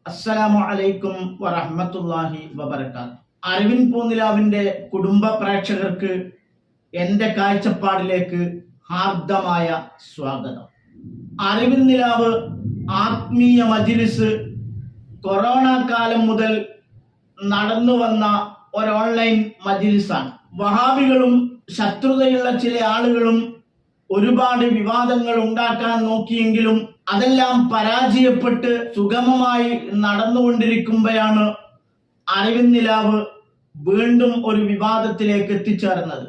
അസ്സലാമു അലൈക്കും വറഹ്മത്തുള്ളാഹി വബറകാത്ത്. അറിവിൻ പൂനിലാവിന്റെ കുടുംബ പ്രേക്ഷകർക്ക് എൻ്റെ കാഴ്ചപ്പാടിലേക്ക് ഹാർദമായ സ്വാഗതം. അറിവിൻ നിലാവ് ആത്മീയ മജ്ലിസ് കൊറോണ കാലം മുതൽ നടന്നു വന്ന ഒരു ഓൺലൈൻ മജ്ലിസാണ്. വഹാബികളും ശത്രുതയുള്ള ചില ആളുകളും ഒരുപാട് വിവാദങ്ങൾ ഉണ്ടാക്കാൻ നോക്കിയെങ്കിലും അതെല്ലാം പരാജയപ്പെട്ട് സുഗമമായി നടന്നുകൊണ്ടിരിക്കുമ്പോഴാണ് അറിവിൻ നിലാവ് വീണ്ടും ഒരു വിവാദത്തിലേക്ക് എത്തിച്ചേർന്നത്.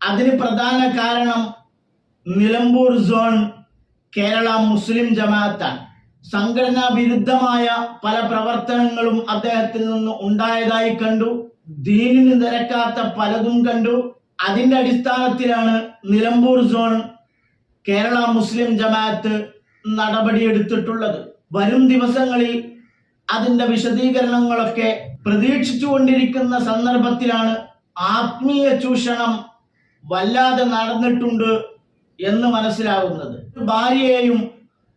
അതിന് പ്രധാന കാരണം നിലമ്പൂർ സോൺ കേരള മുസ്ലിം ജമാഅത്താണ്. സംഘടനാ വിരുദ്ധമായ പല പ്രവർത്തനങ്ങളും അദ്ദേഹത്തിൽ നിന്ന് ഉണ്ടായതായി കണ്ടു. ദീനിന് നിരക്കാത്ത പലതും കണ്ടു. അതിന്റെ അടിസ്ഥാനത്തിലാണ് നിലമ്പൂർ സോൺ കേരള മുസ്ലിം ജമാഅത്ത് നടപടിയെടുത്തിട്ടുള്ളത്. വരും ദിവസങ്ങളിൽ അതിന്റെ വിശദീകരണങ്ങളൊക്കെ പ്രതീക്ഷിച്ചുകൊണ്ടിരിക്കുന്ന സന്ദർഭത്തിലാണ് ആത്മീയ ചൂഷണം വല്ലാതെ നടന്നിട്ടുണ്ട് എന്ന് മനസ്സിലാകുന്നത്. ഭാര്യയെയും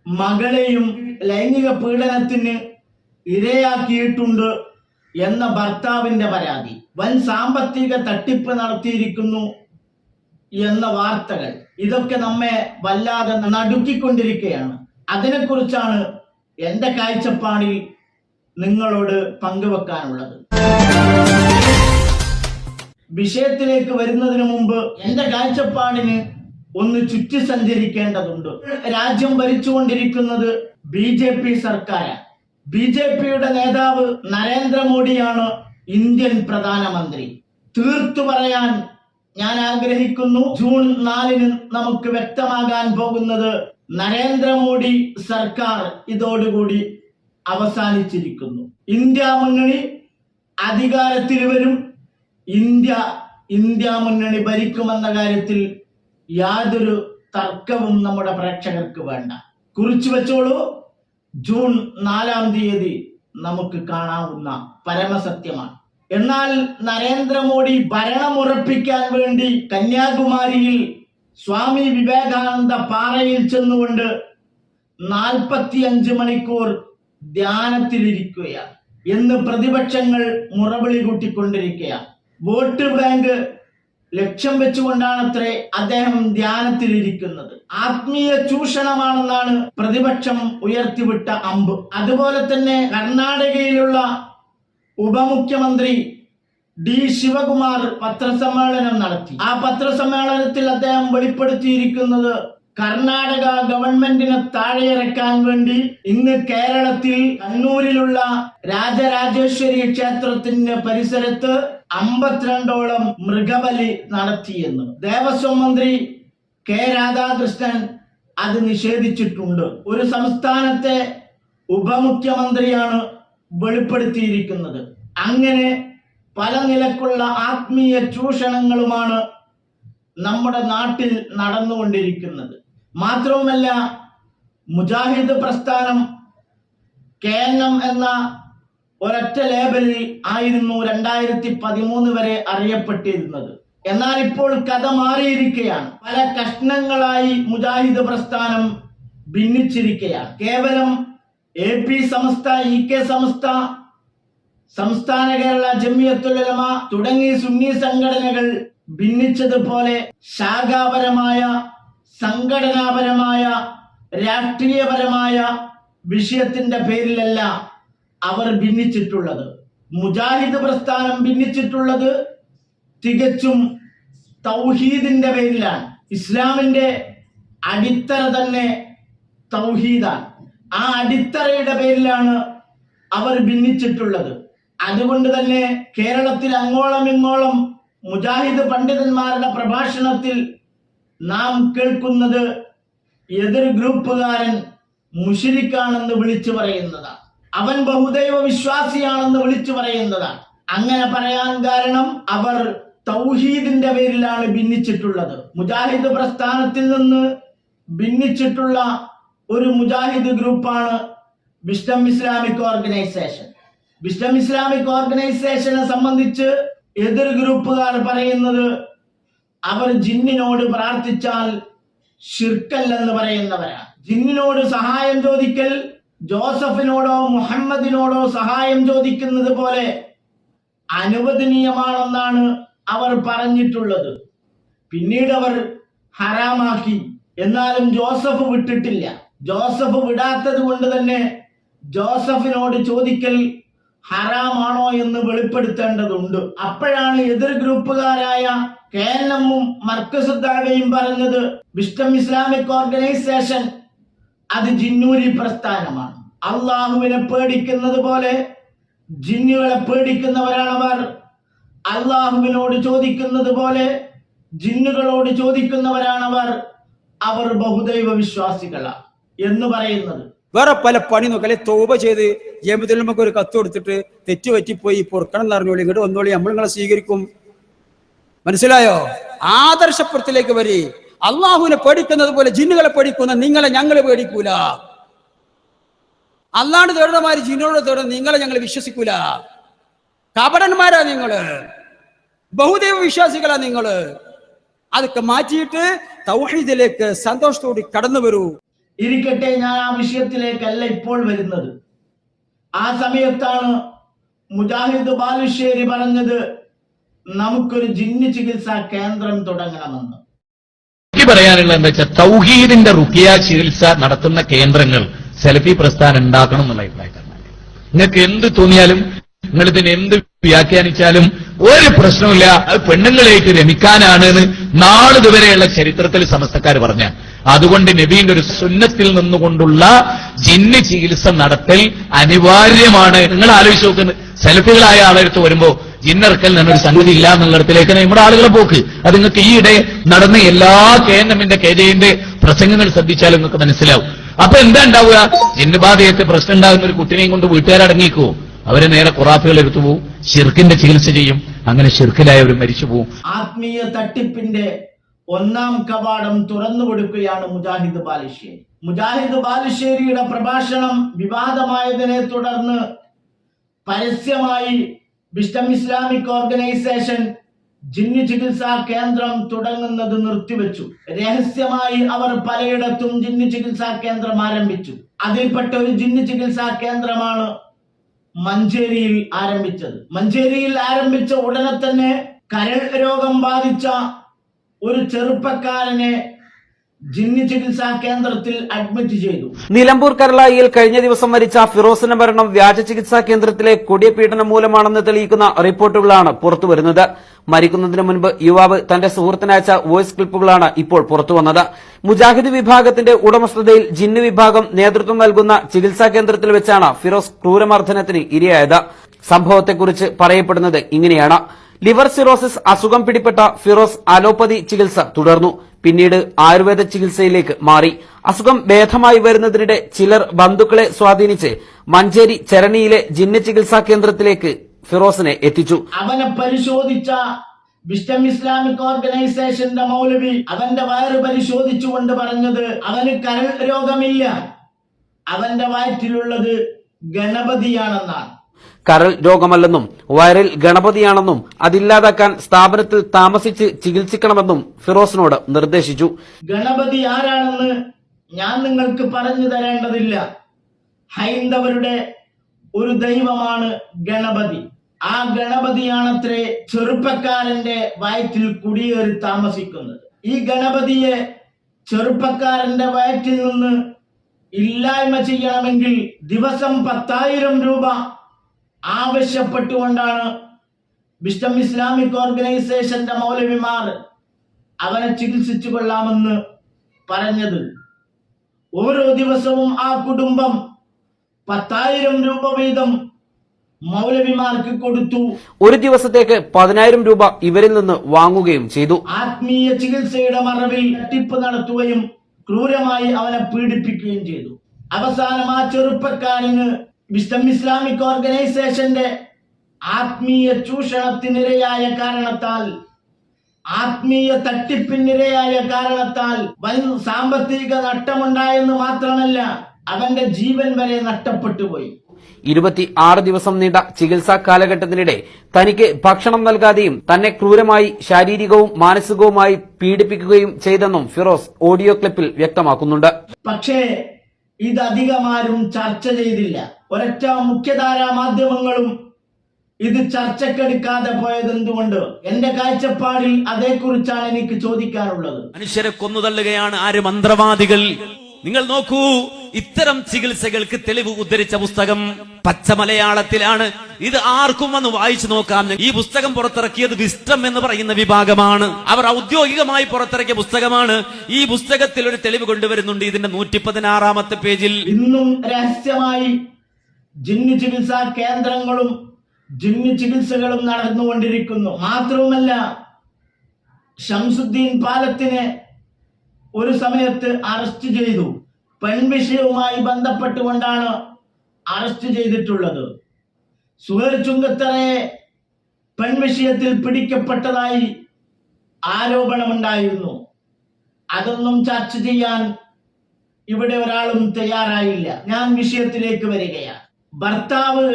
മകളെയും ലൈംഗിക പീഡനത്തിന് ഇരയാക്കിയിട്ടുണ്ട് എന്ന ഭർത്താവിന്റെ പരാതി, വൻ സാമ്പത്തിക തട്ടിപ്പ് നടത്തിയിരിക്കുന്നു എന്ന വാർത്തകൾ, ഇതൊക്കെ നമ്മെ വല്ലാതെ നടുക്കിക്കൊണ്ടിരിക്കുകയാണ്. അതിനെക്കുറിച്ചാണ് എൻ്റെ കാഴ്ചപ്പാടിൽ നിങ്ങളോട് പങ്കുവെക്കാനുള്ളത്. വിഷയത്തിലേക്ക് വരുന്നതിന് മുമ്പ് എൻ്റെ കാഴ്ചപ്പാടിന് ഒന്ന് ചുറ്റി സഞ്ചരിക്കേണ്ടതുണ്ട്. രാജ്യം ഭരിച്ചുകൊണ്ടിരിക്കുന്നത് BJP സർക്കാരാണ്. BJPയുടെ നേതാവ് നരേന്ദ്രമോദിയാണ് ഇന്ത്യൻ പ്രധാനമന്ത്രി. തീർത്തു പറയാൻ ഞാൻ ആഗ്രഹിക്കുന്നു, ജൂൺ 4 നമുക്ക് വ്യക്തമാകാൻ പോകുന്നത് നരേന്ദ്രമോദി സർക്കാർ ഇതോടുകൂടി അവസാനിച്ചിരിക്കുന്നു. ഇന്ത്യ മുന്നണി അധികാരത്തിൽ വരും. ഇന്ത്യ മുന്നണി ഭരിക്കുമെന്ന കാര്യത്തിൽ യാതൊരു തർക്കവും നമ്മുടെ പ്രേക്ഷകർക്ക് വേണ്ട. കുറിച്ചു വെച്ചോളൂ, ജൂൺ 4 നമുക്ക് കാണാവുന്ന പരമസത്യമാണ്. എന്നാൽ നരേന്ദ്രമോദി ഭരണമുറപ്പിക്കാൻ വേണ്ടി കന്യാകുമാരിയിൽ സ്വാമി വിവേകാനന്ദ പാറയിൽ ചെന്നുകൊണ്ട് 45 മണിക്കൂർ ധ്യാനത്തിലിരിക്കുകയാണ് എന്ന് പ്രതിപക്ഷങ്ങൾ മുറവിളി കൂട്ടിക്കൊണ്ടിരിക്കുകയാണ്. വോട്ട് ബാങ്ക് ലക്ഷ്യം വെച്ചുകൊണ്ടാണത്രേ അദ്ദേഹം ധ്യാനത്തിലിരിക്കുന്നത്. ആത്മീയ ചൂഷണമാണെന്നാണ് പ്രതിപക്ഷം ഉയർത്തിവിട്ട അമ്പ്. അതുപോലെ തന്നെ കർണാടകയിലുള്ള ഉപമുഖ്യമന്ത്രി D. ശിവകുമാർ പത്രസമ്മേളനം നടത്തി. ആ പത്രസമ്മേളനത്തിൽ അദ്ദേഹം വെളിപ്പെടുത്തിയിരിക്കുന്നത് കർണാടക ഗവൺമെന്റിനെ താഴെയിറക്കാൻ വേണ്ടി ഇന്ന് കേരളത്തിൽ കണ്ണൂരിലുള്ള രാജരാജേശ്വരി ക്ഷേത്രത്തിന്റെ പരിസരത്ത് 52ഓളം മൃഗബലി നടത്തിയെന്ന് ദേവസ്വം മന്ത്രി K. രാധാകൃഷ്ണൻ അത് നിഷേധിച്ചിട്ടുണ്ട്. ഒരു സംസ്ഥാനത്തെ ഉപമുഖ്യമന്ത്രിയാണ് വെളിപ്പെടുത്തിയിരിക്കുന്നത്. അങ്ങനെ പല നിലക്കുള്ള ആത്മീയ ചൂഷണങ്ങളുമാണ് നമ്മുടെ നാട്ടിൽ നടന്നുകൊണ്ടിരിക്കുന്നത്. മാത്രവുമല്ല, മുജാഹിദ് പ്രസ്ഥാനം KNM എന്ന ഒരൊറ്റ ലേബലിൽ ആയിരുന്നു 2013 വരെ അറിയപ്പെട്ടിരുന്നത്. എന്നാൽ ഇപ്പോൾ കഥ മാറിയിരിക്കുകയാണ്. പല കഷ്ണങ്ങളായി മുജാഹിദ് പ്രസ്ഥാനം ഭിന്നിച്ചിരിക്കുകയാണ്. കേവലം AP സമസ്ത, EK സമസ്ത, സംസ്ഥാന കേരള ജമിയത്തുൽ ഉലമ തുടങ്ങി സുന്നി സംഘടനകൾ ഭിന്നിച്ചതുപോലെ ശാഖാപരമായ, സംഘടനാപരമായ, രാഷ്ട്രീയപരമായ വിഷയത്തിന്റെ പേരിലല്ല അവർ ഭിന്നിച്ചിട്ടുള്ളത്. മുജാഹിദ് പ്രസ്ഥാനം ഭിന്നിച്ചിട്ടുള്ളത് തികച്ചും തൗഹീദിന്റെ പേരിലാണ്. ഇസ്ലാമിന്റെ അടിത്തറ തന്നെ തൗഹീദാണ്. ആ അടിത്തറയുടെ പേരിലാണ് അവർ ഭിന്നിച്ചിട്ടുള്ളത്. അതുകൊണ്ട് തന്നെ കേരളത്തിൽ അങ്ങോളം ഇങ്ങോളം മുജാഹിദ് പണ്ഡിതന്മാരുടെ പ്രഭാഷണത്തിൽ നാം കേൾക്കുന്നത് എതിർ ഗ്രൂപ്പുകാരൻ മുശ്രിക്കാണെന്ന് വിളിച്ചു പറയുന്നതാണ്. അവൻ ബഹുദൈവ വിശ്വാസിയാണെന്ന് വിളിച്ചു പറയുന്നതാണ്. അങ്ങനെ പറയാൻ കാരണം അവർ തൗഹീദിന്റെ പേരിലാണ് ഭിന്നിച്ചിട്ടുള്ളത്. മുജാഹിദ് പ്രസ്ഥാനത്തിൽ നിന്ന് ഭിന്നിച്ചിട്ടുള്ള ഒരു മുജാഹിദ് ഗ്രൂപ്പാണ് wisdom Islamic organisation. Wisdom Islamic ഓർഗനൈസേഷനെ സംബന്ധിച്ച് എതിർ ഗ്രൂപ്പുകാർ പറയുന്നത് അവർ ജിന്നിനോട് പ്രാർത്ഥിച്ചാൽ ശിർക്കല്ലെന്ന് പറയുന്നവരാണ്. ജിന്നിനോട് സഹായം ചോദിക്കൽ ജോസഫിനോടോ മുഹമ്മദിനോടോ സഹായം ചോദിക്കുന്നത് പോലെ അനുവദനീയമാണെന്നാണ് അവർ പറഞ്ഞിട്ടുള്ളത്. പിന്നീട് അവർ ഹറാമാക്കി. എന്നാലും ജോസഫ് വിട്ടിട്ടില്ല. ജോസഫ് വിടാത്തത് കൊണ്ട് തന്നെ ജോസഫിനോട് ചോദിക്കൽ ഹറാമാണോ എന്ന് വെളിപ്പെടുത്തേണ്ടതുണ്ട്. അപ്പോഴാണ് എതിർ ഗ്രൂപ്പുകാരായ KNM-ഉം മർക്കസുദ്ദാവയും പറഞ്ഞത് വിസ്ഡം ഇസ്ലാമിക് ഓർഗനൈസേഷൻ അത് ജിന്നൂരി പ്രസ്ഥാനമാണ്. അള്ളാഹുവിനെ പേടിക്കുന്നത് പോലെ ജിന്നുകളെ പേടിക്കുന്നവരാണവർ. അള്ളാഹുവിനോട് ചോദിക്കുന്നത് പോലെ ജിന്നുകളോട് ചോദിക്കുന്നവരാണവർ. അവർ ബഹുദൈവ വിശ്വാസികളാണ് എന്ന് പറയുന്നത്. വേറെ പല പണി നോക്കല്ലേ, തോപ ചെയ്ത് ജയമത്തിൽ നമുക്ക് ഒരു കത്ത് കൊടുത്തിട്ട് തെറ്റ് പറ്റിപ്പോയി പൊറുക്കണം എന്ന് അറിഞ്ഞോളി, ഇങ്ങോട്ട് വന്നോളി, നമ്മൾ നിങ്ങളെ സ്വീകരിക്കും. മനസ്സിലായോ? ആദർശപ്പുറത്തിലേക്ക് വരി. അള്ളാഹുവിനെ പേടിക്കുന്നത് പോലെ ജിന്നുകളെ പേടിക്കുന്ന നിങ്ങളെ ഞങ്ങൾ പേടിക്കൂല. അല്ലാണ്ട് തേടുന്നമാര് ജിന്നോട് തേടുന്ന നിങ്ങളെ ഞങ്ങൾ വിശ്വസിക്കൂല. കപടന്മാരാ നിങ്ങള്, ബഹുദൈവ വിശ്വാസികളാ നിങ്ങള്. അതൊക്കെ മാറ്റിയിട്ട് തൗഹീദിലേക്ക് സന്തോഷത്തോടെ കടന്നു വരൂ. ഇരിക്കട്ടെ, ഞാൻ ആ വിഷയത്തിലേക്കല്ല ഇപ്പോൾ വരുന്നത്. ആ സമയത്താണ് മുജാഹിദ് ബാലുശ്ശേരി പറഞ്ഞത് നമുക്കൊരു ജിന്ന് ചികിത്സാ കേന്ദ്രം തുടങ്ങണമെന്ന്. പറയാനുള്ള എന്താ വെച്ചാൽ തൗഹീദിന്റെ റുഖിയ ചികിത്സ നടത്തുന്ന കേന്ദ്രങ്ങൾ സലഫി പ്രസ്ഥാനം ഉണ്ടാക്കണം എന്നുള്ള അഭിപ്രായക്കാരനാണ്. നിങ്ങൾക്ക് എന്ത് തോന്നിയാലും, നിങ്ങൾ ഇതിന് എന്ത് വ്യാഖ്യാനിച്ചാലും ഒരു പ്രശ്നമില്ല. അത് പെണ്ണുങ്ങളേക്ക് രമിക്കാനാണ് എന്ന് നാളിതുവരെയുള്ള ചരിത്രത്തിൽ സമസ്തക്കാർ പറഞ്ഞ. അതുകൊണ്ട് നബീന്റെ ഒരു സുന്നത്തിൽ നിന്നുകൊണ്ടുള്ള ജിന്ന് ചികിത്സ നടത്തൽ അനിവാര്യമാണ്. നിങ്ങൾ ആലോചിച്ച് നോക്കുന്നത്, സെൽഫികളായ ആളെടുത്ത് വരുമ്പോ ജിന്നർക്കൽ എന്നൊരു സംഗതി ഇല്ല എന്നുള്ളിടത്തിലേക്ക് നമ്മുടെ ആളുകളെ പോക്ക്. അത് നിങ്ങൾക്ക് ഈയിടെ നടന്ന എല്ലാ KNM-ന്റെ KJ-ന്റെ പ്രസംഗങ്ങൾ ശ്രദ്ധിച്ചാൽ നിങ്ങൾക്ക് മനസ്സിലാവും. അപ്പൊ എന്താ ഉണ്ടാവുക? ജിന്നുബാധയത്തെ പ്രശ്നം ഉണ്ടാകുന്ന ഒരു കുട്ടിനെയും കൊണ്ട് വീട്ടുകാരടങ്ങിക്കുവോ? അവരെ നേരെ ഖുറാഫുകൾ എടുത്തു പോവും, ഷിർക്കിന്റെ ചികിത്സ ചെയ്യും. അങ്ങനെ ഷിർക്കിലായവർ മരിച്ചു പോവും. ആത്മീയ തട്ടിപ്പിന്റെ ഒന്നാം കവാടം തുറന്നു കൊടുക്കുകയാണ് മുജാഹിദ് ബാലുശ്ശേരി. മുജാഹിദ് ബാലുശ്ശേരിയുടെ പ്രഭാഷണം വിവാദമായതിനെ തുടർന്ന് പരസ്യമായി വിസ്ഡം ഇസ്ലാമിക് ഓർഗനൈസേഷൻ ജിന്ന് ചികിത്സാ കേന്ദ്രം തുടങ്ങുന്നത് നിർത്തിവെച്ചു. രഹസ്യമായി അവർ പലയിടത്തും ജിന്ന് ചികിത്സാ കേന്ദ്രം ആരംഭിച്ചു. അതിൽപ്പെട്ട ഒരു ജിന്ന് ചികിത്സാ കേന്ദ്രമാണ് മഞ്ചേരിയിൽ ആരംഭിച്ചത്. മഞ്ചേരിയിൽ ആരംഭിച്ച ഉടനെ തന്നെ കരൾ രോഗം ബാധിച്ച ഒരു ചെറുപ്പക്കാരനെ ജിന്ന് ചികിത്സാ കേന്ദ്രത്തിൽ അഡ്മിറ്റ് ചെയ്തു. നിലമ്പൂർ കരളായിയിൽ കഴിഞ്ഞ ദിവസം മരിച്ച ഫിറോസിന്റെ മരണം വ്യാജ ചികിത്സാ കേന്ദ്രത്തിലെ കൊടിയ പീഡനം മൂലമാണെന്ന് തെളിയിക്കുന്ന റിപ്പോർട്ടുകളാണ് പുറത്തുവരുന്നത്. മരിക്കുന്നതിന് മുൻപ് യുവാവ് തന്റെ സുഹൃത്തിനയച്ച വോയിസ് ക്ലിപ്പുകളാണ് ഇപ്പോൾ പുറത്തുവന്നത്. മുജാഹിദ് വിഭാഗത്തിന്റെ ഉടമസ്ഥതയിൽ ജിന്ന് വിഭാഗം നേതൃത്വം നൽകുന്ന ചികിത്സാ കേന്ദ്രത്തിൽ വെച്ചാണ് ഫിറോസ് ക്രൂരമർദ്ദനത്തിന് ഇരയായത്. സംഭവത്തെക്കുറിച്ച് പറയപ്പെടുന്നത് ഇങ്ങനെയാണ്. ലിവർ സിറോസിസ് അസുഖം പിടിപെട്ട ഫിറോസ് അലോപ്പതി ചികിത്സ തുടർന്നു. പിന്നീട് ആയുർവേദ ചികിത്സയിലേക്ക് മാറി. അസുഖം ഭേദമായി വരുന്നതിനിടെ ചിലർ ബന്ധുക്കളെ സ്വാധീനിച്ച് മഞ്ചേരി ചരണിയിലെ ജിന്ന് ചികിത്സാ കേന്ദ്രത്തിലേക്ക് ഫിറോസിനെ എത്തിച്ചു. അവനെ പരിശോധിച്ച വിസ്ഡം ഇസ്ലാമിക് ഓർഗനൈസേഷന്റെ മൗലവി അവന്റെ വയറ് പരിശോധിച്ചുകൊണ്ട് പറഞ്ഞത് അവന് കരൾ രോഗമില്ല, അവന്റെ വയറ്റിലുള്ളത് ഗണപതിയാണെന്നാണ്. കരൾ രോഗമല്ലെന്നും വയറിൽ ഗണപതിയാണെന്നും അതില്ലാതാക്കാൻ സ്ഥാപനത്തിൽ താമസിച്ച് ചികിത്സിക്കണമെന്നും ഫിറോസിനോട് നിർദ്ദേശിച്ചു. ഗണപതി ആരാണെന്ന് ഞാൻ നിങ്ങൾക്ക് പറഞ്ഞു തരേണ്ടതില്ല. ഹൈന്ദവരുടെ ഒരു ദൈവമാണ് ഗണപതി. ആ ഗണപതിയാണത്രേ ചെറുപ്പക്കാരന്റെ വയറ്റിൽ കുടിയേറി താമസിക്കുന്നത്. ഈ ഗണപതിയെ ചെറുപ്പക്കാരന്റെ വയറ്റിൽ നിന്ന് ഇല്ലായ്മ ചെയ്യണമെങ്കിൽ ദിവസം 10,000 രൂപ ആവശ്യപ്പെട്ടുകൊണ്ടാണ് വിസ്ഡം ഇസ്ലാമിക് ഓർഗനൈസേഷന്റെ മൗലവിമാർ അവനെ ചികിത്സിച്ചു കൊള്ളാമെന്ന് പറഞ്ഞത്. ഓരോ ദിവസവും ആ കുടുംബം 10,000 രൂപ വീതം മൗലവിമാർക്ക് കൊടുത്തു. ഒരു ദിവസത്തേക്ക് 10,000 രൂപ ഇവരിൽ നിന്ന് വാങ്ങുകയും ചെയ്തു. ആത്മീയ ചികിത്സയുടെ മറവിൽ തട്ടിപ്പ് നടത്തുകയും ക്രൂരമായി അവനെ പീഡിപ്പിക്കുകയും ചെയ്തു. അവസാനം ആ ചെറുപ്പക്കാരന് വിസ്ഡം ഇസ്ലാമിക് ഓർഗനൈസേഷന്റെ ആത്മീയ ചൂഷണത്തിനിരയായ കാരണത്താൽ, ആത്മീയ തട്ടിപ്പിനിരയായ കാരണത്താൽ വൻ സാമ്പത്തിക നഷ്ടമുണ്ടായെന്ന് മാത്രമല്ല അവന്റെ ജീവൻ വരെ നഷ്ടപ്പെട്ടുപോയി. 26 ദിവസം നീണ്ട ചികിത്സാ കാലഘട്ടത്തിനിടെ തനിക്ക് ഭക്ഷണം നൽകാതെയും തന്നെ ക്രൂരമായി ശാരീരികവും മാനസികവുമായി പീഡിപ്പിക്കുകയും ചെയ്തെന്നും ഫിറോസ് ഓഡിയോ ക്ലിപ്പിൽ വ്യക്തമാക്കുന്നുണ്ട്. പക്ഷേ ഇതധികമാരും ചർച്ച ചെയ്തില്ല. ഒരൊറ്റ മുഖ്യധാരാ മാധ്യമങ്ങളും ഇത് ചർച്ചക്കെടുക്കാതെ പോയത് എന്തുകൊണ്ട്? എന്റെ കാഴ്ചപ്പാടിൽ അതേക്കുറിച്ചാണ് എനിക്ക് ചോദിക്കാനുള്ളത്. മനുഷ്യരെ കൊന്നുതള്ളുകയാണ് ആര്? മന്ത്രവാദികൾ. നിങ്ങൾ നോക്കൂ, ഇത്തരം ചികിത്സകൾക്ക് തെളിവ് ഉദ്ധരിച്ച പുസ്തകം പച്ച മലയാളത്തിലാണ്. ഇത് ആർക്കും വന്ന് വായിച്ചു നോക്കാം. ഈ പുസ്തകം പുറത്തിറക്കിയത് വിസ്റ്റം എന്ന് പറയുന്ന വിഭാഗമാണ്. അവർ ഔദ്യോഗികമായി പുറത്തിറക്കിയ പുസ്തകമാണ്. ഈ പുസ്തകത്തിൽ ഒരു തെളിവ് കൊണ്ടുവരുന്നുണ്ട്. ഇതിന്റെ 116-ാമത്തെ പേജിൽ ഇന്നും രഹസ്യമായി ജിന്നു ചികിത്സാ കേന്ദ്രങ്ങളും ജിന്നു ചികിത്സകളും നടന്നുകൊണ്ടിരിക്കുന്നു. മാത്രവുമല്ല, ഷംസുദ്ദീൻ പാലത്തിനെ ഒരു സമയത്ത് അറസ്റ്റ് ചെയ്തു. പെൺവിഷയവുമായി ബന്ധപ്പെട്ടുകൊണ്ടാണ് അറസ്റ്റ് ചെയ്തിട്ടുള്ളത്. സുഹൈർ ചുങ്കത്തറയെ പെൺവിഷയത്തിൽ പിടിക്കപ്പെട്ടതായി ആരോപണമുണ്ടായിരുന്നു. അതൊന്നും ചർച്ച ചെയ്യാൻ ഇവിടെ ഒരാളും തയ്യാറായില്ല. ഞാൻ വിഷയത്തിലേക്ക് വരികയാണ്. ഭർത്താവ്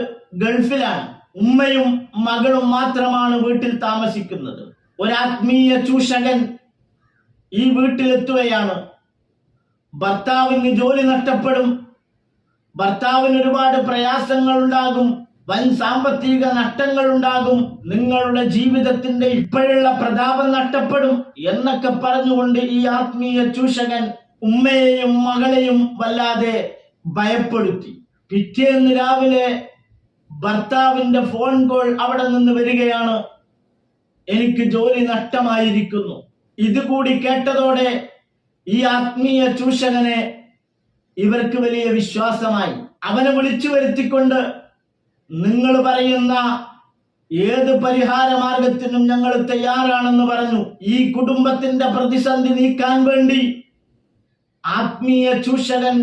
ഗൾഫിലാണ്. ഉമ്മയും മകളും മാത്രമാണ് വീട്ടിൽ താമസിക്കുന്നത്. ഒരാത്മീയ ചൂഷകൻ ഈ വീട്ടിലെത്തുകയാണ്. ഭർത്താവിന് ജോലി നഷ്ടപ്പെടും. ഭർത്താവിന് ഒരുപാട് പ്രയാസങ്ങൾ ഉണ്ടാകും. വൻ സാമ്പത്തിക നഷ്ടങ്ങൾ ഉണ്ടാകും. നിങ്ങളുടെ ജീവിതത്തിന്റെ ഇപ്പോഴുള്ള പ്രതാപം നഷ്ടപ്പെടും എന്നൊക്കെ പറഞ്ഞുകൊണ്ട് ഈ ആത്മീയ ചൂഷകൻ ഉമ്മയെയും മകളെയും വല്ലാതെ ഭയപ്പെടുത്തി. പിറ്റേന്ന് രാവിലെ ഭർത്താവിന്റെ ഫോൺ കോൾ അവിടെ നിന്ന് വരികയാണ്. എനിക്ക് ജോലി നഷ്ടമായിരിക്കുന്നു. ഇതുകൂടി കേട്ടതോടെ ഈ ആത്മീയ ചൂഷകനെ ഇവർക്ക് വലിയ വിശ്വാസമായി. അവനെ വിളിച്ചു വരുത്തിക്കൊണ്ട് നിങ്ങൾ പറയുന്ന ഏത് പരിഹാര മാർഗത്തിനും ഞങ്ങൾ തയ്യാറാണെന്ന് പറഞ്ഞു. ഈ കുടുംബത്തിന്റെ പ്രതിസന്ധി നീക്കാൻ വേണ്ടി ആത്മീയ ചൂഷകൻ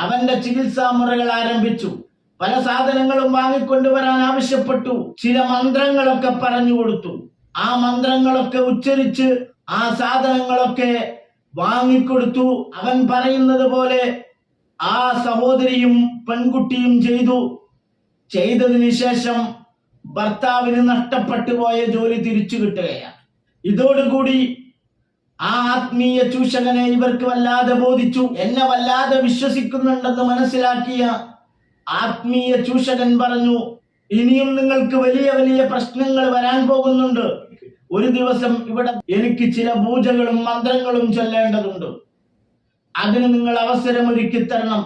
അവന്റെ ചികിത്സാ മുറകൾ ആരംഭിച്ചു. പല സാധനങ്ങളും വാങ്ങിക്കൊണ്ടുവരാൻ ആവശ്യപ്പെട്ടു. ചില മന്ത്രങ്ങളൊക്കെ പറഞ്ഞു കൊടുത്തു. ആ മന്ത്രങ്ങളൊക്കെ ഉച്ചരിച്ച് ആ സാധനങ്ങളൊക്കെ വാങ്ങിക്കൊടുത്തു. അവൻ പറയുന്നത് പോലെ ആ സഹോദരിയും പെൺകുട്ടിയും ചെയ്തതിനു ശേഷം ഭർത്താവിന് നഷ്ടപ്പെട്ടു പോയ ജോലി തിരിച്ചു കിട്ടുകയാണ്. ഇതോടുകൂടി ആ ആത്മീയ ചൂഷകനെ ഇവർക്ക് വല്ലാതെ ബോധിച്ചു. എന്നെ വല്ലാതെ വിശ്വസിക്കുന്നുണ്ടെന്ന് മനസ്സിലാക്കിയ ആത്മീയ ചൂഷകൻ പറഞ്ഞു, ഇനിയും നിങ്ങൾക്ക് വലിയ വലിയ പ്രശ്നങ്ങൾ വരാൻ പോകുന്നുണ്ട്. ഒരു ദിവസം ഇവിടെ എനിക്ക് ചില പൂജകളും മന്ത്രങ്ങളും ചൊല്ലേണ്ടതുണ്ട്. അതിന് നിങ്ങൾ അവസരമൊരുക്കി തരണം.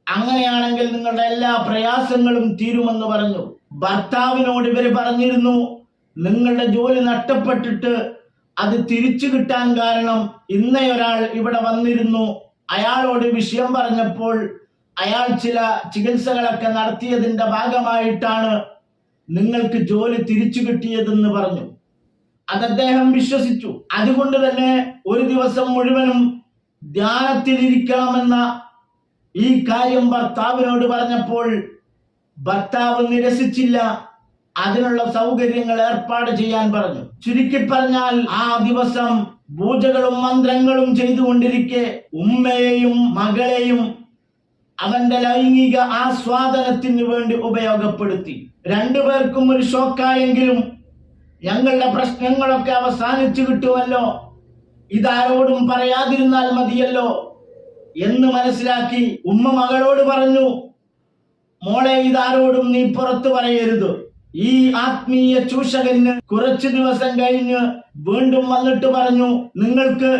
അങ്ങനെയാണെങ്കിൽ നിങ്ങളുടെ എല്ലാ പ്രയാസങ്ങളും തീരുമെന്ന് പറഞ്ഞു. ഭർത്താവിനോട് ഇവര് പറഞ്ഞിരുന്നു, നിങ്ങളുടെ ജോലി നഷ്ടപ്പെട്ടിട്ട് അത് തിരിച്ചു കിട്ടാൻ കാരണം ഇന്നയൊരാൾ ഇവിടെ വന്നിരുന്നു. അയാളോട് വിഷയം പറഞ്ഞപ്പോൾ അയാൾ ചില ചികിത്സകളൊക്കെ നടത്തിയതിന്റെ ഭാഗമായിട്ടാണ് നിങ്ങൾക്ക് ജോലി തിരിച്ചു കിട്ടിയതെന്ന് പറഞ്ഞു. അത് അദ്ദേഹം വിശ്വസിച്ചു. അതുകൊണ്ട് തന്നെ ഒരു ദിവസം മുഴുവനും ധ്യാനത്തിലിരിക്കണമെന്ന ഈ കാര്യം ഭർത്താവിനോട് പറഞ്ഞപ്പോൾ ഭർത്താവ് നിരസിച്ചില്ല. അതിനുള്ള സൗകര്യങ്ങൾ ഏർപ്പാട് ചെയ്യാൻ പറഞ്ഞു. ചുരുക്കി പറഞ്ഞാൽ ആ ദിവസം പൂജകളും മന്ത്രങ്ങളും ചെയ്തുകൊണ്ടിരിക്കെ ഉമ്മയെയും മകളെയും അവന്റെ ലൈംഗിക ആസ്വാദനത്തിന് വേണ്ടി ഉപയോഗപ്പെടുത്തി. രണ്ടുപേർക്കും ഒരു ഷോക്കായെങ്കിലും ഞങ്ങളുടെ പ്രശ്നങ്ങളൊക്കെ അവസാനിച്ചു കിട്ടുമല്ലോ, ഇതാരോടും പറയാതിരുന്നാൽ മതിയല്ലോ എന്ന് മനസ്സിലാക്കി ഉമ്മ മകളോട് പറഞ്ഞു, മോളെ, ഇതാരോടും നീ പുറത്തു പറയരുത്. ഈ ആത്മീയ ചൂഷകന് കുറച്ചു ദിവസം കഴിഞ്ഞ് വീണ്ടും വന്നിട്ട് പറഞ്ഞു, നിങ്ങൾക്ക്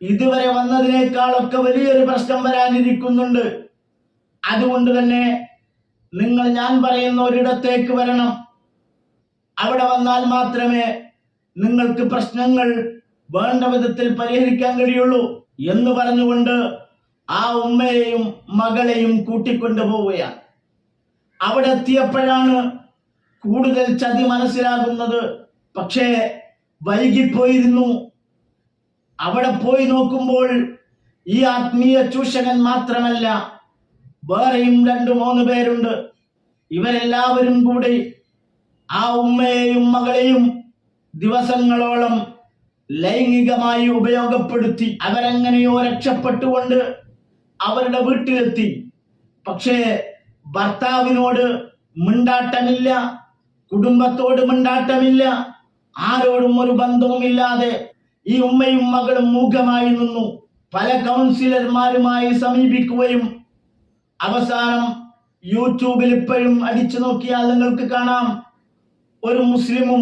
ഇതുവരെ വന്നതിനേക്കാളൊക്കെ വലിയൊരു പ്രശ്നം വരാനിരിക്കുന്നുണ്ട്. അതുകൊണ്ട് തന്നെ നിങ്ങൾ ഞാൻ പറയുന്ന ഒരിടത്തേക്ക് വരണം. അവിടെ വന്നാൽ മാത്രമേ നിങ്ങൾക്ക് പ്രശ്നങ്ങൾ വേണ്ട വിധത്തിൽ പരിഹരിക്കാൻ കഴിയുള്ളൂ എന്ന് പറഞ്ഞുകൊണ്ട് ആ ഉമ്മയെയും മകളെയും കൂട്ടിക്കൊണ്ടു പോവുകയാണ്. അവിടെ എത്തിയപ്പോഴാണ് കൂടുതൽ ചതി മനസ്സിലാകുന്നത്. പക്ഷേ വൈകിപ്പോയിരുന്നു. അവിടെ പോയി നോക്കുമ്പോൾ ഈ ആത്മീയ ചൂഷകൻ മാത്രമല്ല, വേറെയും 2-3 പേരുണ്ട്. ഇവരെല്ലാവരും കൂടി ആ ഉമ്മയെയും മകളെയും ദിവസങ്ങളോളം ലൈംഗികമായി ഉപയോഗപ്പെടുത്തി. അവരെങ്ങനെയോ രക്ഷപ്പെട്ടുകൊണ്ട് അവരുടെ വീട്ടിലെത്തി. പക്ഷേ ഭർത്താവിനോട് മിണ്ടാട്ടമില്ല, കുടുംബത്തോട് മിണ്ടാട്ടമില്ല, ആരോടും ഒരു ബന്ധവുമില്ലാതെ ഈ ഉമ്മയും മകളും മൂകമായി നിന്നു. പല കൗൺസിലർമാരുമായി സമീപിക്കുകയും അവസാനം യൂട്യൂബിൽ ഇപ്പോഴും അടിച്ചു നോക്കിയാൽ നിങ്ങൾക്ക് കാണാം, ഒരു മുസ്ലിമും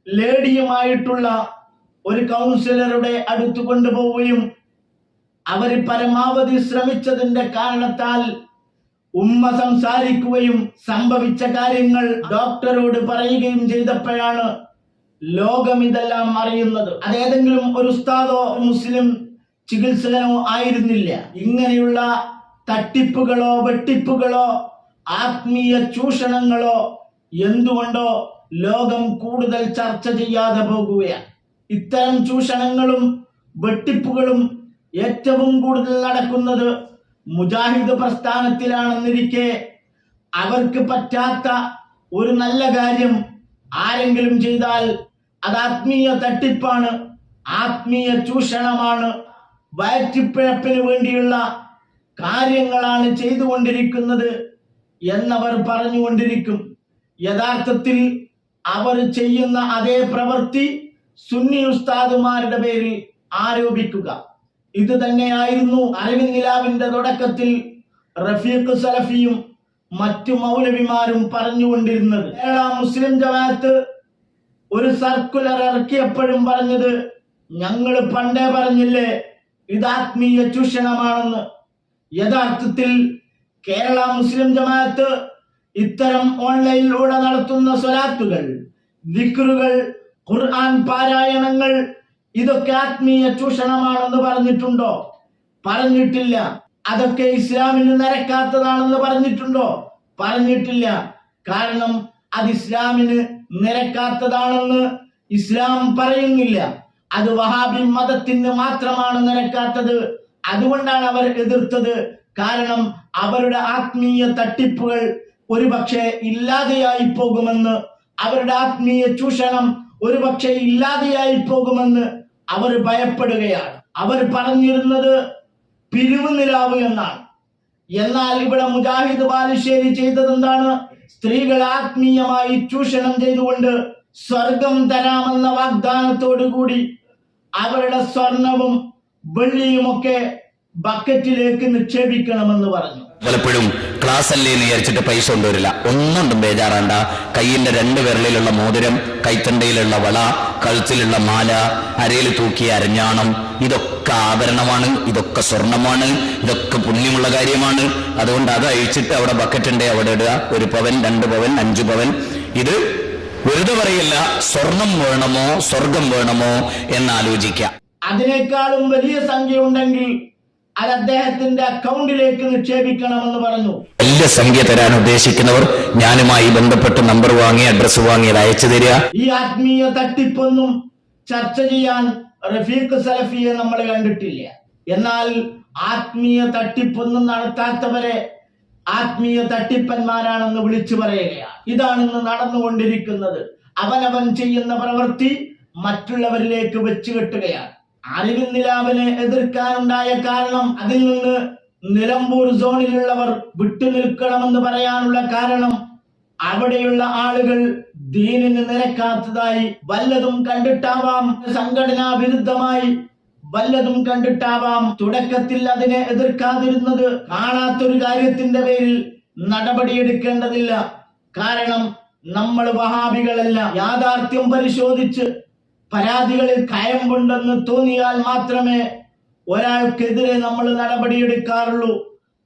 ലേഡിയുമായിട്ടുള്ള ഒരു കൗൺസിലറുടെ അടുത്ത് കൊണ്ടുപോവുകയും അവർ പരമാവധി ശ്രമിച്ചതിന്റെ കാരണത്താൽ ഉമ്മ സംസാരിക്കുകയും സംഭവിച്ച കാര്യങ്ങൾ ഡോക്ടറോട് പറയുകയും ചെയ്തപ്പോഴാണ് ലോകം ഇതെല്ലാം അറിയുന്നത്. അതേതെങ്കിലും ഒരു ഉസ്താദോ മുസ്ലിം ചികിത്സകനോ ആയിരുന്നില്ല. ഇങ്ങനെയുള്ള തട്ടിപ്പുകളോ വെട്ടിപ്പുകളോ ആത്മീയ ചൂഷണങ്ങളോ എന്തുകൊണ്ടോ ലോകം കൂടുതൽ ചർച്ച ചെയ്യാതെ പോകുകയാണ്. ഇത്തരം ചൂഷണങ്ങളും വെട്ടിപ്പുകളും ഏറ്റവും കൂടുതൽ നടക്കുന്നത് മുജാഹിദ് പ്രസ്ഥാനത്തിലാണെന്നിരിക്കെ അവർക്ക് പറ്റാത്ത ഒരു നല്ല കാര്യം ആരെങ്കിലും ചെയ്താൽ അത് ആത്മീയ തട്ടിപ്പാണ്, ആത്മീയ ചൂഷണമാണ്, വയറ്റിപ്പിഴപ്പിന് വേണ്ടിയുള്ള കാര്യങ്ങളാണ് ചെയ്തുകൊണ്ടിരിക്കുന്നത് എന്നവർ പറഞ്ഞുകൊണ്ടിരിക്കും. യഥാർത്ഥത്തിൽ അവർ ചെയ്യുന്ന അതേ പ്രവൃത്തി സുന്നി ഉസ്താദുമാരുടെ പേരിൽ ആരോപിക്കുക. ഇത് തന്നെയായിരുന്നു അറിവിൻ നിലാവിന്റെ തുടക്കത്തിൽ റഫീഖ് സലഫിയും മറ്റു മൗലവിമാരും പറഞ്ഞുകൊണ്ടിരുന്നത്. കേരള മുസ്ലിം ജമാഅത്ത് ഒരു സർക്കുലർ ഇറക്കിയപ്പോഴും പറഞ്ഞത്, ഞങ്ങൾ പണ്ടേ പറഞ്ഞില്ലേ ഇത് ആത്മീയ ചൂഷണമാണെന്ന്. യഥാർത്ഥത്തിൽ കേരള മുസ്ലിം ജമാഅത്ത് ഇത്തരം ഓൺലൈനിലൂടെ നടത്തുന്ന സ്വലാത്തുകൾ, ദിക്റുകൾ, ഖുർആൻ പാരായണങ്ങൾ ഇതൊക്കെ ആത്മീയ ചൂഷണമാണെന്ന് പറഞ്ഞിട്ടുണ്ടോ? പറഞ്ഞിട്ടില്ല. അതൊക്കെ ഇസ്ലാമിന് നിരക്കാത്തതാണെന്ന് പറഞ്ഞിട്ടുണ്ടോ? പറഞ്ഞിട്ടില്ല. കാരണം അത് ഇസ്ലാമിന് നിരക്കാത്തതാണെന്ന് ഇസ്ലാം പറയുന്നില്ല. അത് വഹാബി മതത്തിന് മാത്രമാണ് നിരക്കാത്തത്. അതുകൊണ്ടാണ് അവർ എതിർത്തത്. കാരണം അവരുടെ ആത്മീയ തട്ടിപ്പുകൾ ഒരുപക്ഷെ ഇല്ലാതെയായി പോകുമെന്ന്, അവരുടെ ആത്മീയ ചൂഷണം ഒരുപക്ഷെ ഇല്ലാതെയായി പോകുമെന്ന് അവർ ഭയപ്പെടുകയാണ്. അവർ പറഞ്ഞിരുന്നത് പിരിവ് നിലാവ് എന്നാണ്. എന്നാൽ ഇവിടെ മുജാഹിദ് ബാലുശ്ശേരി ചെയ്തത് എന്താണ്? സ്ത്രീകൾ ആത്മീയമായി ചൂഷണം ചെയ്തുകൊണ്ട് സ്വർഗം തരാമെന്ന വാഗ്ദാനത്തോടു കൂടി അവരുടെ സ്വർണവും വെള്ളിയുമൊക്കെ ബക്കറ്റിലേക്ക് നിക്ഷേപിക്കണമെന്ന് പറഞ്ഞു. പലപ്പോഴും ക്ലാസ് അല്ലേ എന്ന് വിചാരിച്ചിട്ട് പൈസ കൊണ്ടുവരില്ല. ഒന്നുകൊണ്ടും ബേജാറാണ്ട. കയ്യിന്റെ 2 വിരലിലുള്ള മോതിരം, കൈത്തണ്ടയിലുള്ള വള, കഴുത്തിലുള്ള മാല, അരയിൽ തൂക്കിയ അരഞ്ഞാണം, ഇതൊക്കെ ആഭരണമാണ്, ഇതൊക്കെ സ്വർണമാണ്, ഇതൊക്കെ പുണ്യമുള്ള കാര്യമാണ്. അതുകൊണ്ട് അത് അഴിച്ചിട്ട് അവിടെ ബക്കറ്റ് ഉണ്ടേ അവിടെ ഇടുക. 1 പവൻ, 2 പവൻ, 5 പവൻ. ഇത് വെറുതെ പറയില്ല, സ്വർണം വേണമോ സ്വർഗം വേണമോ എന്നാലോചിക്കാം. അതിനേക്കാളും വലിയ സംഖ്യ ഉണ്ടെങ്കിൽ അത് അദ്ദേഹത്തിന്റെ അക്കൗണ്ടിലേക്ക് നിക്ഷേപിക്കണമെന്ന് പറഞ്ഞു. വലിയ സംഖ്യ തരാൻ ഉദ്ദേശിക്കുന്നവർ ഞാനുമായി ബന്ധപ്പെട്ട് നമ്പർ വാങ്ങി അഡ്രസ് വാങ്ങി അത് അയച്ചു തരിക. ഈ ആത്മീയ തട്ടിപ്പൊന്നും ചർച്ച ചെയ്യാൻ റഫീഖ് സലഫിയെ നമ്മൾ കണ്ടിട്ടില്ല. എന്നാൽ ആത്മീയ തട്ടിപ്പൊന്നും നടത്താത്തവരെ ആത്മീയ തട്ടിപ്പന്മാരാണെന്ന് വിളിച്ചു പറയുകയാണ്. ഇതാണ് ഇന്ന് നടന്നുകൊണ്ടിരിക്കുന്നത്. അവനവൻ ചെയ്യുന്ന പ്രവൃത്തി മറ്റുള്ളവരിലേക്ക് വെച്ചു കെട്ടുകയാണ്. അറിവിൻ നിലാവിനെ എതിർക്കാനുണ്ടായ കാരണം, അതിൽ നിന്ന് നിലമ്പൂർ സോണിലുള്ളവർ വിട്ടുനിൽക്കണമെന്ന് പറയാനുള്ള കാരണം, അവിടെയുള്ള ആളുകൾ ദീനിന് നിരക്കാത്തതായി വല്ലതും കണ്ടിട്ടാവാം, സംഘടനാ വിരുദ്ധമായി വല്ലതും കണ്ടിട്ടാവാം. തുടക്കത്തിൽ അതിനെ എതിർക്കാതിരുന്നത് കാണാത്തൊരു കാര്യത്തിന്റെ പേരിൽ നടപടിയെടുക്കേണ്ടതില്ല. കാരണം നമ്മൾ വഹാബികളല്ല. യാഥാർത്ഥ്യം പരിശോധിച്ച് പരാതികളിൽ കയമ്പുണ്ടെന്ന് തോന്നിയാൽ മാത്രമേ ഒരാൾക്കെതിരെ നമ്മൾ നടപടിയെടുക്കാറുള്ളൂ.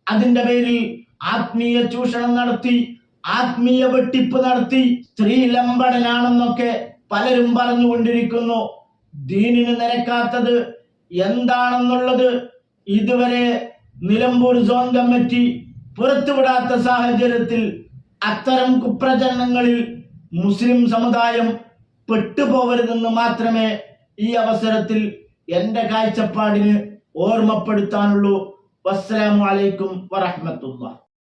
അതിന്റെ പേരിൽ ആത്മീയ ചൂഷണം നടത്തി, ആത്മീയ വെട്ടിപ്പ് നടത്തി, സ്ത്രീ ലംബടനാണെന്നൊക്കെ പലരും പറഞ്ഞുകൊണ്ടിരിക്കുന്നു. ദീനിന് നിരക്കാത്തത് എന്താണെന്നുള്ളത് ഇതുവരെ നിലമ്പൂർ സോൺ കമ്മിറ്റി പുറത്തുവിടാത്ത സാഹചര്യത്തിൽ അത്തരം കുപ്രചരണങ്ങളിൽ മുസ്ലിം സമുദായം പെട്ടുപോകരുതെന്ന് മാത്രമേ ഈ അവസരത്തിൽ എന്റെ കാഴ്ചപ്പാടിന് ഓർമ്മപ്പെടുത്താനുള്ളൂ. വസ്സലാമു അലൈക്കും വറഹ്മത്തുള്ളാഹി.